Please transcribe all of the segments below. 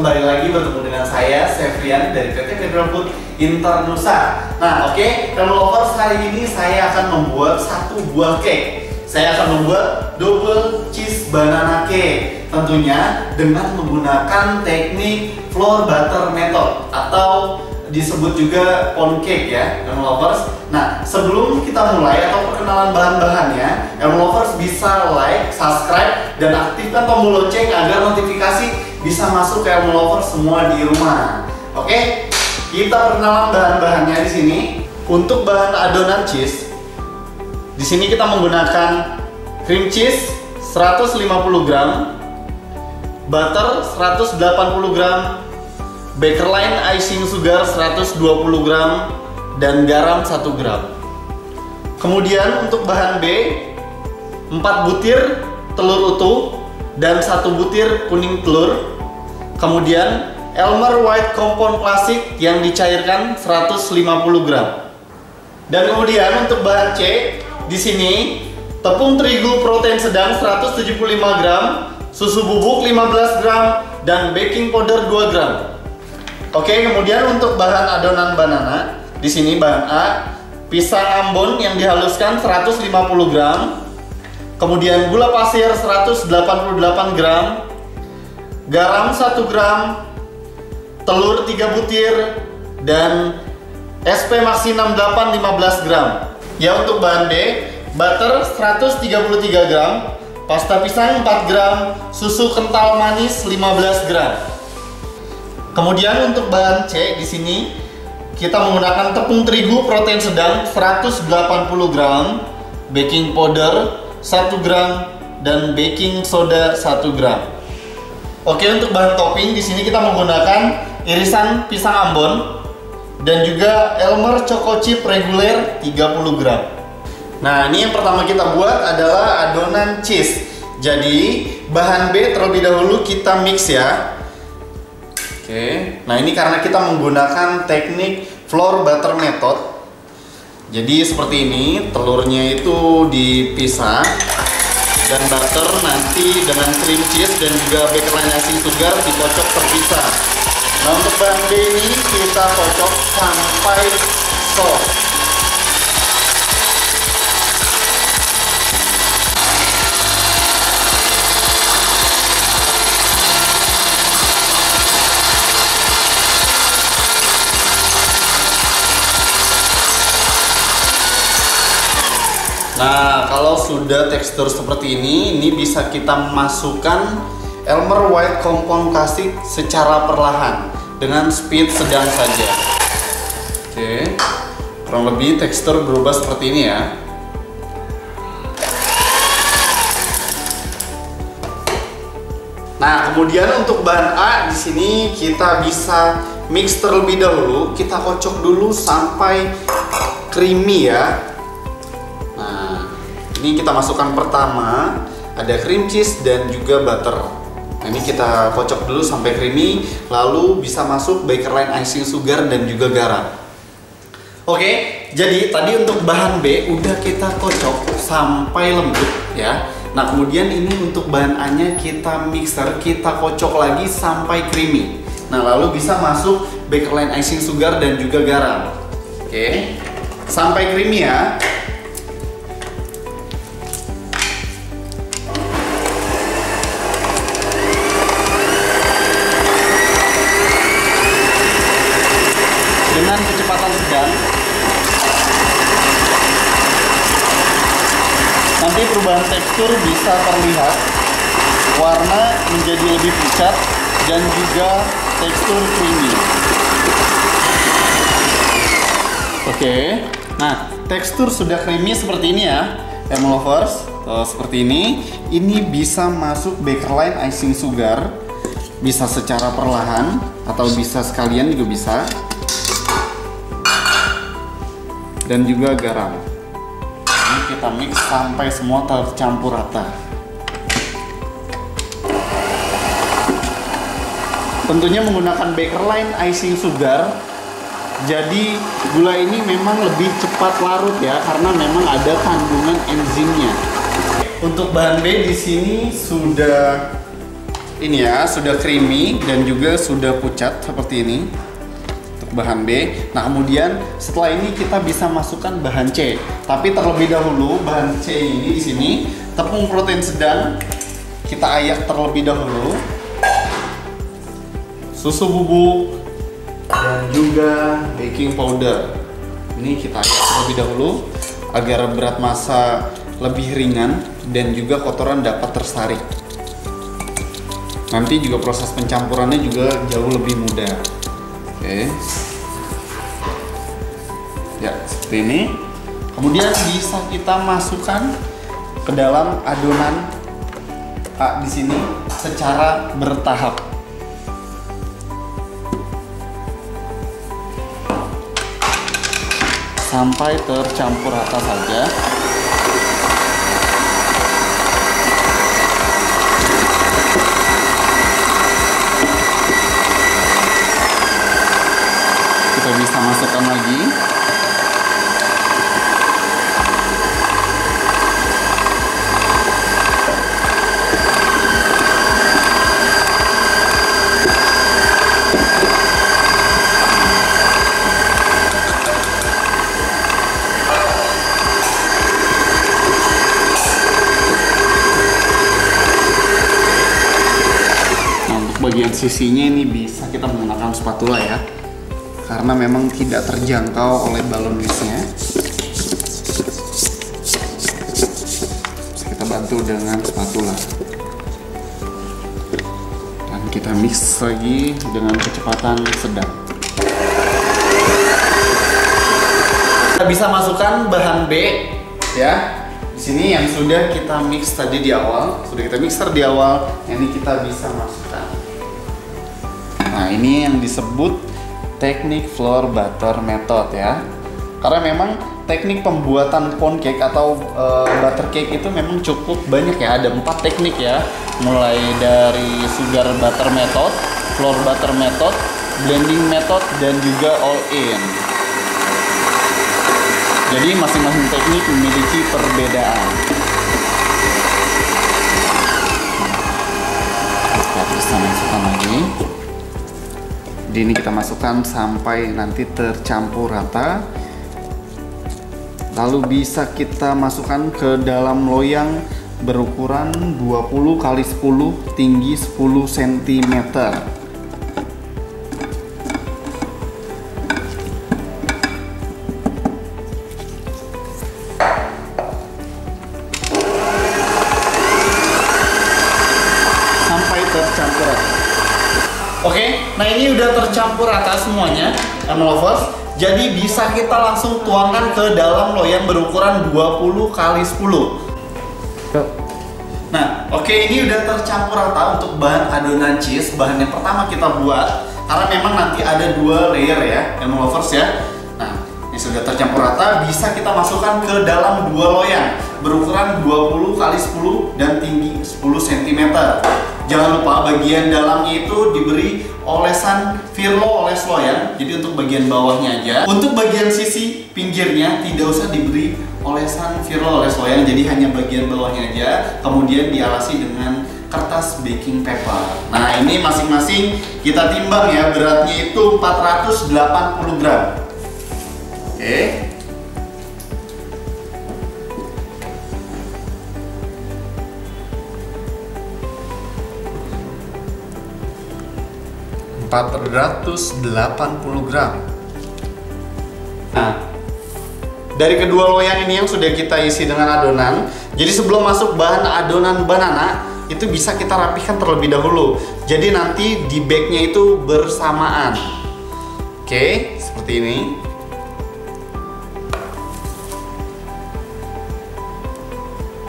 kembali lagi bertemu dengan saya, Sevrian dari PT Federal Food Internusa. Nah, oke, Camel Lovers, hari ini saya akan membuat satu buah cake. Saya akan membuat double cheese banana cake, tentunya dengan menggunakan teknik flour butter method atau disebut juga pound cake ya, Camel Lovers. Nah, sebelum kita mulai atau perkenalan bahan-bahannya, Camel Lovers bisa like, subscribe, dan aktifkan tombol lonceng agar notifikasi bisa masuk ke Camel Lovers semua di rumah. Oke, kita perkenalan bahan-bahannya di sini. Untuk bahan adonan cheese, di sini kita menggunakan cream cheese 150 gram, butter 180 gram, Bakerline icing sugar 120 gram, dan garam 1 gram. Kemudian untuk bahan B, 4 butir telur utuh dan 1 butir kuning telur. Kemudian Elmer White Compound Classic yang dicairkan 150 gram. Dan kemudian untuk bahan C, di sini tepung terigu protein sedang 175 gram, susu bubuk 15 gram, dan baking powder 2 gram. Oke, kemudian untuk bahan adonan banana, di sini bahan A, pisang ambon yang dihaluskan 150 gram, kemudian gula pasir 188 gram, garam 1 gram, telur 3 butir, dan SP Maxi 68 15 gram. Ya, untuk bahan B, butter 133 gram, pasta pisang 4 gram, susu kental manis 15 gram. Kemudian untuk bahan C, di sini kita menggunakan tepung terigu protein sedang 180 gram, baking powder 1 gram, dan baking soda 1 gram. Oke, untuk bahan topping di sini kita menggunakan irisan pisang ambon dan juga Elmer Choco Chip reguler 30 gram. Nah, ini yang pertama kita buat adalah adonan cheese. Jadi bahan B terlebih dahulu kita mix ya. Oke, nah ini karena kita menggunakan teknik flour butter method. Jadi seperti ini, telurnya itu dipisah dan butter nanti dengan cream cheese dan juga Bakerline icing sugar dikocok terpisah. Nah, untuk bahan B ini kita kocok sampai soft. Nah, kalau sudah tekstur seperti ini bisa kita masukkan Elmer White Compound Classic secara perlahan dengan speed sedang saja. Oke, kurang lebih tekstur berubah seperti ini ya. Nah, kemudian untuk bahan A di sini kita bisa mix terlebih dahulu. Kita kocok dulu sampai creamy ya. Ini kita masukkan pertama, ada cream cheese dan juga butter. Nah, ini kita kocok dulu sampai creamy, lalu bisa masuk Bakerline icing sugar dan juga garam. Oke, jadi tadi untuk bahan B udah kita kocok sampai lembut ya. Nah, kemudian ini untuk bahan A-nya kita mixer, kita kocok lagi sampai creamy. Nah, lalu bisa masuk Bakerline icing sugar dan juga garam. Oke, sampai creamy ya. Dengan kecepatan sedang, nanti perubahan tekstur bisa terlihat, warna menjadi lebih pucat dan juga tekstur creamy. Oke, nah tekstur sudah creamy seperti ini ya, Camel Lovers. Seperti ini bisa masuk Bakerline icing sugar, bisa secara perlahan atau bisa sekalian juga bisa. Dan juga garam. Ini kita mix sampai semua tercampur rata. Tentunya menggunakan Bakerline icing sugar, jadi gula ini memang lebih cepat larut ya, karena memang ada kandungan enzimnya. Untuk bahan B di sini sudah ini ya, sudah creamy dan juga sudah pucat seperti ini untuk bahan B. Nah, kemudian setelah ini kita bisa masukkan bahan C. Tapi terlebih dahulu bahan C ini di sini tepung protein sedang kita ayak terlebih dahulu. Susu bubuk dan juga baking powder. Ini kita ayak terlebih dahulu agar berat massa lebih ringan dan juga kotoran dapat tersaring. Nanti juga proses pencampurannya juga jauh lebih mudah. Oke. Ya, seperti ini. Kemudian bisa kita masukkan ke dalam adonan A di sini secara bertahap. Sampai tercampur rata saja. Kita bisa masukkan lagi. Bagian sisinya ini bisa kita menggunakan spatula ya, karena memang tidak terjangkau oleh balon whisknya. Bisa kita bantu dengan spatula dan kita mix lagi dengan kecepatan sedang. Kita bisa masukkan bahan B ya. Di sini yang sudah kita mix tadi di awal, sudah kita mixer di awal, ini kita bisa masukkan. Nah, ini yang disebut teknik flour butter method ya. Karena memang teknik pembuatan pound cake atau butter cake itu memang cukup banyak ya. Ada 4 teknik ya. Mulai dari sugar butter method, flour butter method, blending method, dan juga all in. Jadi masing-masing teknik memiliki perbedaan. Kita bisa masukkan lagi. Jadi ini kita masukkan sampai nanti tercampur rata. Lalu bisa kita masukkan ke dalam loyang berukuran 20 x 10 tinggi 10 cm. Sampai tercampur rata. Oke, nah ini udah tercampur rata semuanya, lovers. Jadi bisa kita langsung tuangkan ke dalam loyang berukuran 20 x 10. Nah, oke, ini udah tercampur rata untuk bahan adonan cheese. Bahan yang pertama kita buat, karena memang nanti ada 2 layer ya, lovers ya. Nah, ini sudah tercampur rata, bisa kita masukkan ke dalam 2 loyang berukuran 20 x 10 dan tinggi 10 cm. Jangan lupa bagian dalamnya itu diberi olesan Virlo oles loyang. Jadi untuk bagian bawahnya aja. Untuk bagian sisi pinggirnya tidak usah diberi olesan Virlo oles loyang. Jadi hanya bagian bawahnya aja. Kemudian dialasi dengan kertas baking paper. Nah, ini masing-masing kita timbang ya. Beratnya itu 480 gram. Oke. 480 gram. Nah, dari kedua loyang ini yang sudah kita isi dengan adonan. Jadi sebelum masuk bahan adonan banana, itu bisa kita rapihkan terlebih dahulu. Jadi nanti di bagnya itu bersamaan. Oke, seperti ini.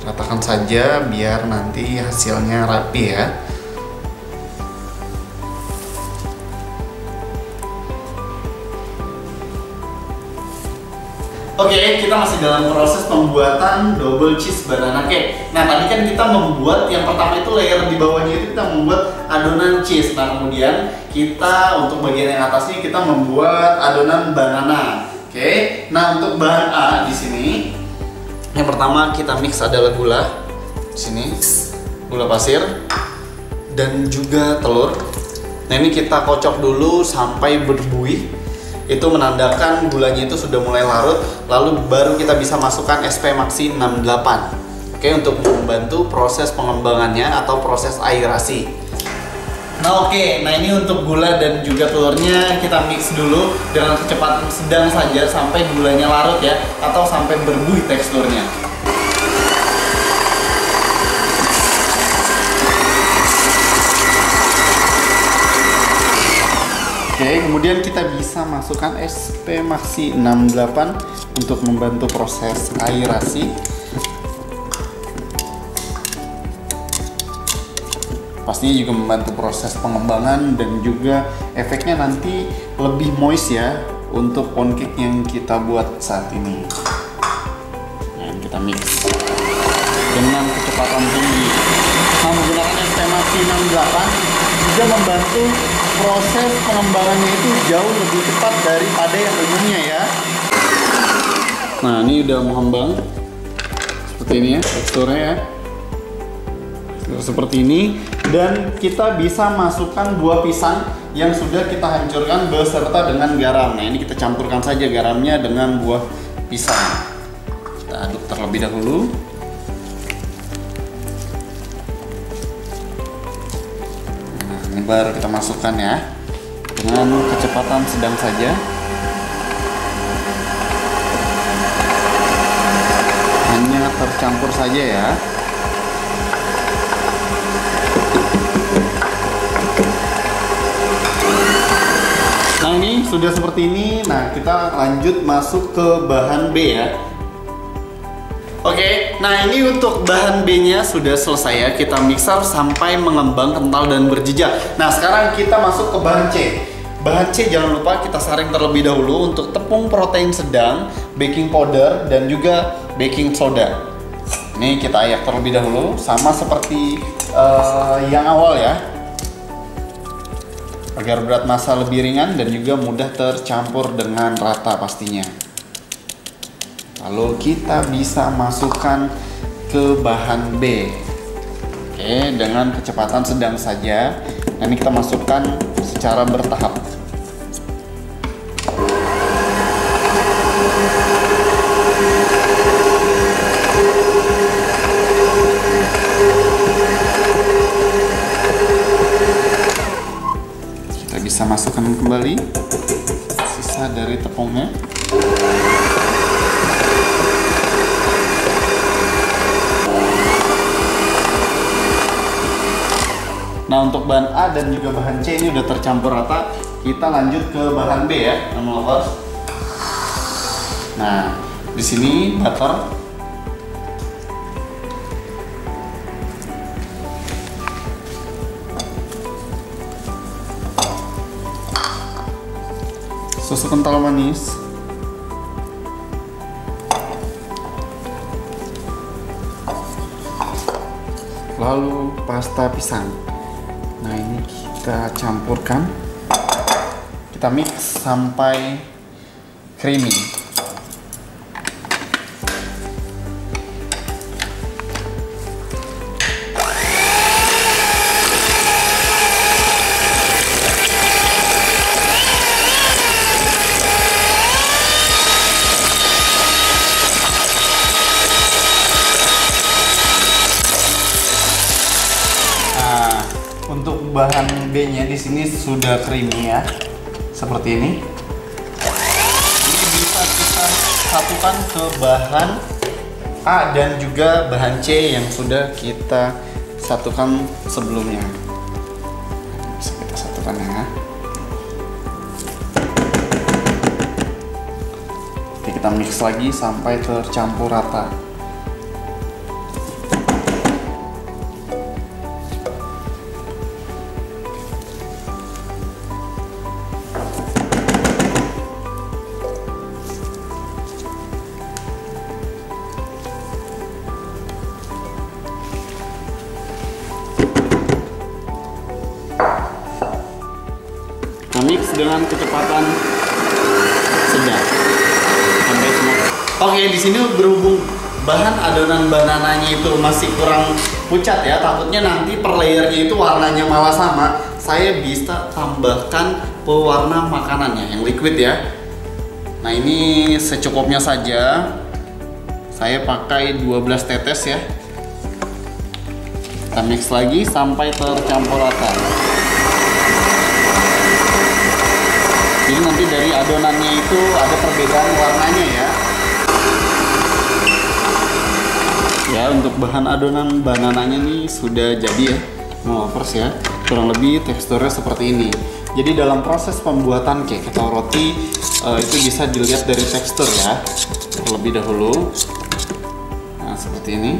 Ratakan saja biar nanti hasilnya rapi ya. Oke, kita masih dalam proses pembuatan double cheese banana cake. Nah, tadi kan kita membuat yang pertama itu layer di bawahnya itu kita membuat adonan cheese. Nah, kemudian kita untuk bagian yang atasnya kita membuat adonan banana. Oke. Nah, untuk bahan A di sini yang pertama kita mix adalah gula. Di sini gula pasir dan juga telur. Nah ini kita kocok dulu sampai berbuih. Itu menandakan gulanya itu sudah mulai larut. Lalu baru kita bisa masukkan SP Maxi 68. Oke, untuk membantu proses pengembangannya atau proses aerasi. Nah oke, nah ini untuk gula dan juga telurnya kita mix dulu dengan kecepatan sedang saja sampai gulanya larut ya, atau sampai berbuih teksturnya. Oke, kemudian kita bisa masukkan SP Maxi 68 untuk membantu proses aerasi. Pastinya juga membantu proses pengembangan dan juga efeknya nanti lebih moist ya untuk pound cake yang kita buat saat ini. Nah, kita mix dengan kecepatan tinggi. Nah, menggunakan SP Maxi 68 juga membantu proses pengembangannya itu jauh lebih cepat daripada yang umumnya ya. Nah, ini udah mengembang seperti ini ya teksturnya ya. Seperti ini, dan kita bisa masukkan buah pisang yang sudah kita hancurkan beserta dengan garam. Nah ini kita campurkan saja garamnya dengan buah pisang. Kita aduk terlebih dahulu. Nah ini baru kita masukkan ya, dengan kecepatan sedang saja. Hanya tercampur saja ya. Nah ini sudah seperti ini. Nah kita lanjut masuk ke bahan B ya. Oke, nah ini untuk bahan B nya sudah selesai ya. Kita mixer sampai mengembang, kental dan berjejak. Nah sekarang kita masuk ke bahan C. Bahan C jangan lupa kita saring terlebih dahulu untuk tepung protein sedang, baking powder dan juga baking soda. Ini kita ayak terlebih dahulu sama seperti yang awal ya, agar berat massa lebih ringan dan juga mudah tercampur dengan rata pastinya. Lalu kita bisa masukkan ke bahan B. Oke, dengan kecepatan sedang saja. Nah, ini kita masukkan secara bertahap. Bisa masukkan kembali sisa dari tepungnya. Nah untuk bahan A dan juga bahan C ini udah tercampur rata. Kita lanjut ke bahan B ya, lovers. Nah di sini butter. Susu kental manis, lalu pasta pisang. Nah ini kita campurkan, kita mix sampai creamy. Untuk bahan B-nya di sini sudah creamy ya, seperti ini. Ini bisa kita satukan ke bahan A dan juga bahan C yang sudah kita satukan sebelumnya. Bisa kita satukan ya. Oke, kita mix lagi sampai tercampur rata. Mix dengan kecepatan sedang sampai semua. Oke, di sini berhubung bahan adonan banananya itu masih kurang pucat ya, takutnya nanti per layernya itu warnanya malah sama, saya bisa tambahkan pewarna makanannya yang liquid ya. Nah ini secukupnya saja, saya pakai 12 tetes ya. Kita mix lagi sampai tercampur rata. Jadi nanti dari adonannya itu ada perbedaan warnanya ya. Ya, untuk bahan adonan banananya nih sudah jadi ya, lovers ya. Kurang lebih teksturnya seperti ini. Jadi dalam proses pembuatan cake atau roti itu bisa dilihat dari tekstur ya. Terlebih dahulu, nah seperti ini.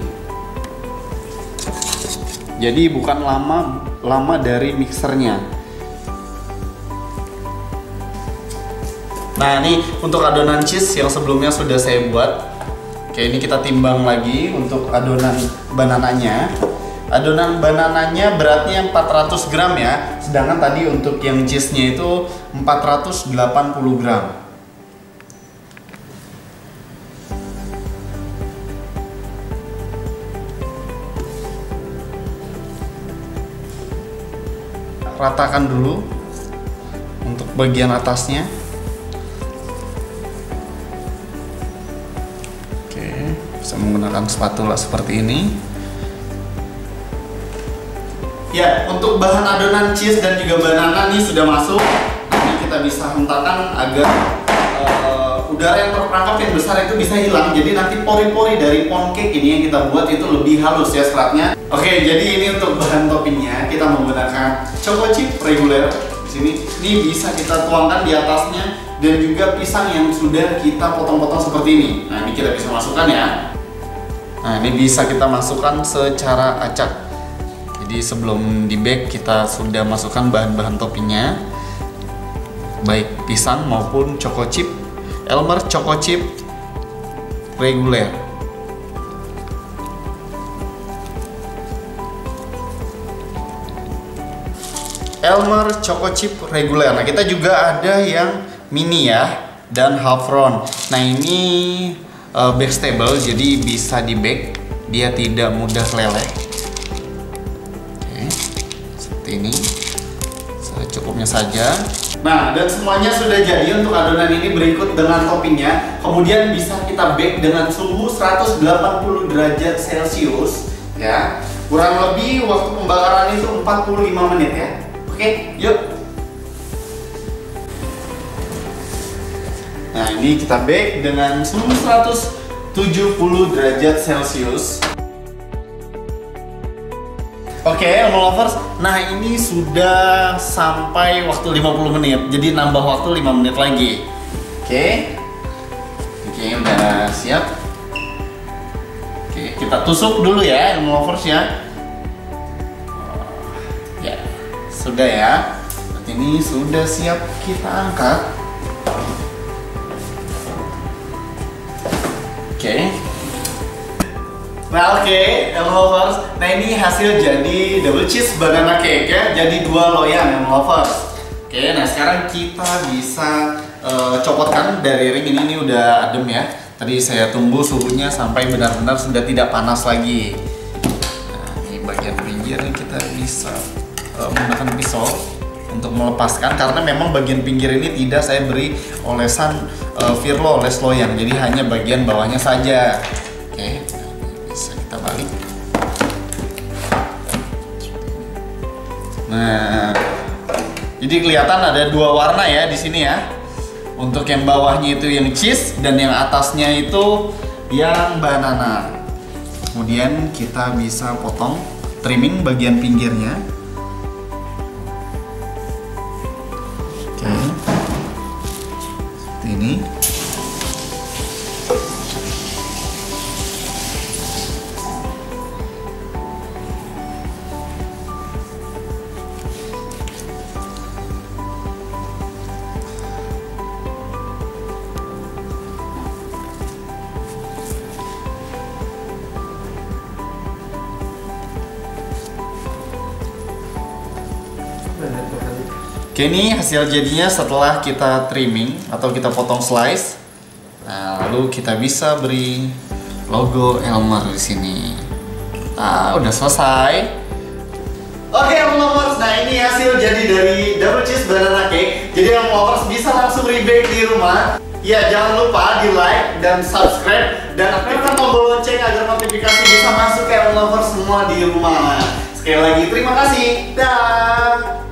Jadi bukan lama dari mixernya. Nah ini untuk adonan cheese yang sebelumnya sudah saya buat. Oke, ini kita timbang lagi untuk adonan banananya. Adonan banananya beratnya 400 gram ya. Sedangkan tadi untuk yang cheese-nya itu 480 gram. Ratakan dulu untuk bagian atasnya. Bisa menggunakan spatula seperti ini. Ya, untuk bahan adonan cheese dan juga banana nih sudah masuk. Nanti kita bisa hentakan agar udara yang terperangkap yang besar itu bisa hilang. Jadi nanti pori-pori dari pound cake ini yang kita buat itu lebih halus ya seratnya. Oke, jadi ini untuk bahan toppingnya kita menggunakan choco chip reguler di sini. Ini bisa kita tuangkan di atasnya dan juga pisang yang sudah kita potong-potong seperti ini. Nah, ini kita bisa masukkan ya. Nah, ini bisa kita masukkan secara acak. Jadi sebelum di bake kita sudah masukkan bahan-bahan toppingnya, baik pisang maupun choco chip, Elmer choco chip reguler. Elmer choco chip reguler. Nah, kita juga ada yang mini ya dan half round. Nah, ini backstable, jadi bisa di bake, dia tidak mudah leleh. Oke, seperti ini, secukupnya saja. Nah, dan semuanya sudah jadi untuk adonan ini berikut dengan toppingnya. Kemudian bisa kita bake dengan suhu 180 derajat Celcius ya. Kurang lebih waktu pembakaran itu 45 menit ya. Oke, yuk. Nah, ini kita bake dengan suhu 170 derajat Celcius. Oke, Elmo Lovers. Nah, ini sudah sampai waktu 50 menit. Jadi nambah waktu 5 menit lagi. Oke. Oke, udah siap. Oke, kita tusuk dulu ya, Elmo Lovers ya. Ya, sudah ya. Berarti ini sudah siap kita angkat. Oke. Nah, oke, Elmo Lovers. Nah, ini hasil jadi double cheese banana cake ya. Jadi 2 loyang Elmo Lovers. Oke, nah sekarang kita bisa copotkan dari ring ini udah adem ya. Tadi saya tunggu suhunya sampai benar-benar sudah tidak panas lagi. Nah, ini bagian pinggirnya kita bisa menggunakan pisau untuk melepaskan, karena memang bagian pinggir ini tidak saya beri olesan Virlo oles loyang, jadi hanya bagian bawahnya saja. Oke, bisa kita balik. Nah, jadi kelihatan ada 2 warna ya di sini ya. Untuk yang bawahnya itu yang cheese dan yang atasnya itu yang banana. Kemudian kita bisa potong, trimming bagian pinggirnya. Oke, seperti ini. Oke, ini hasil jadinya setelah kita trimming atau kita potong slice. Nah, lalu kita bisa beri logo Elmer di sini. Nah, udah selesai. Oke, Elmer Lovers, nah ini hasil jadi dari double cheese banana cake. Jadi Elmer Lovers bisa langsung rebake di rumah. Ya, jangan lupa di like dan subscribe dan aktifkan tombol lonceng agar notifikasi bisa masuk ke Elmer Lovers semua di rumah. Sekali lagi terima kasih. Dah.